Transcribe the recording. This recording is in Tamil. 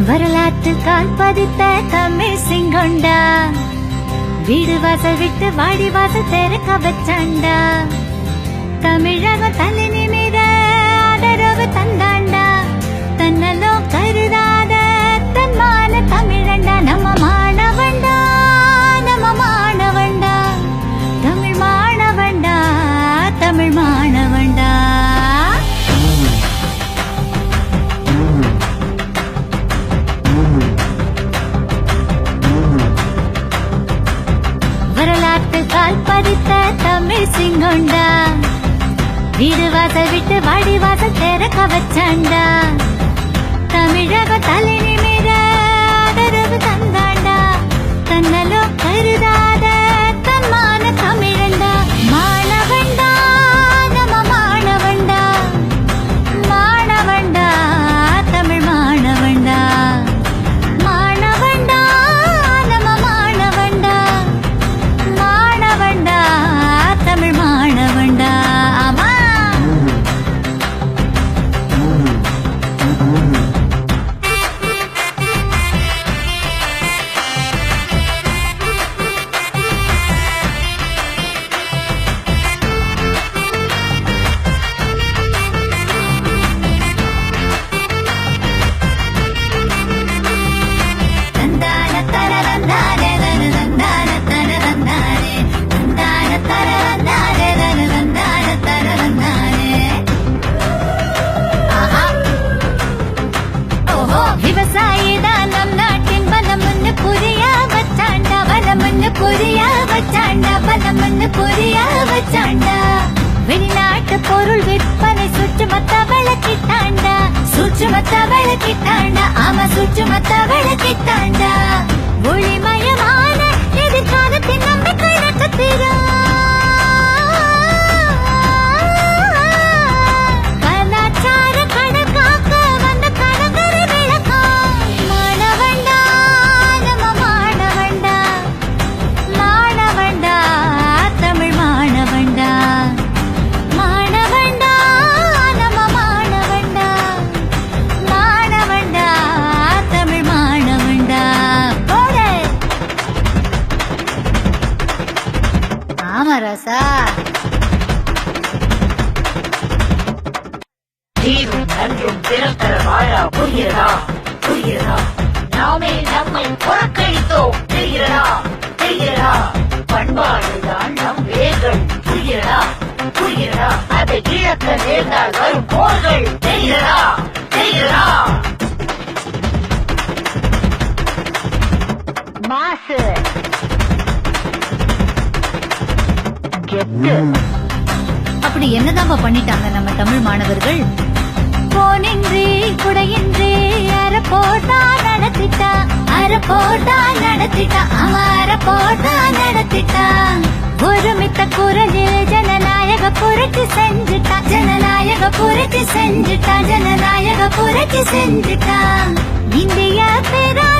வரலாற்றில் கால் பதித்த தமிழ் சிங்கொண்டா, வீடு வாசல் விட்டு வாடி வாசல் திறக்க வச்சாண்டா. தமிழக தலை நிமிர ஆதரவு தந்தாண்டா. தன்னலோ கருதாத தன்மான தமிழண்டா. நம்ம மாணவண்டா, நம்ம மாணவண்டா, தமிழ் மாணவண்டா, தமிழ் மாணவண்டா. கால் பதித்த தமிழ் சிங்கொண்டா, வீடு வாசல் விட்டு வாடி வாசல் திறக்க வச்சாண்டா. தமிழக தலை நிமிர ஆதரவு தந்தாண்டா. தன்னலோ கருதாத தன்மான தமிழண்டா. மாணவண்டா, நம்ம மாணவண்டா, மாணவண்டா, தமிழ் மாணவண்டா. மாணவண்டா, நம்ம மாணவண்டா, மாணவண்டா, தமிழ் மாணவண்டா. ஆமா. விவசாயிதான் நம் நாட்டின் பலமுன்னு புரிய வச்சாண்டா. பலமுன்னு புரிய வச்சாண்டா. பலமுன்னு புரிய வச்சாண்டா. வெளிநாட்டு பொருள் விற்பனை சுற்றுமத்த விளக்கிட்டாண்டா. சுற்றுமத்த விளக்கிட்டாண்டா. ஆமா, சுற்றுமத்த விளக்கிட்டாண்டா. ஒளிமயமான எதிர்காலத்தின் நம்பிக்கை நட்சத்திரம். ராசா தீரும் நன்றும் திறத்தர வாழா. புரிகிறதா? புரிகிறதா? நாமே நம்மை புறக்கணித்தோம். தெரிகிறதா? தெரிகிறதா? பண்பாடுதான் நம் வேர்கள். புரிகிறதா? புரிகிறதா? அதை இழக்க நேர்ந்தால் வரும் போர்கள். தெரிகிறதா? தெரிகிறதா? மாசு அப்படி என்னதான் பண்ணிட்டாங்க நம்ம தமிழ் மாணவர்கள்? போனின்றி குடையின்றி அறப்போட்டா நடத்திட்டா. அறப்போட்டா நடத்திட்டா. அவன் அறப்போட்டா நடத்திட்டா. ஒருமித்த குரலில் ஜனநாயக புரட்சி செஞ்சுட்டா. ஜனநாயக புரட்சி செஞ்சுட்டா. ஜனநாயக புரட்சி செஞ்சுட்டா. இந்திய பெரா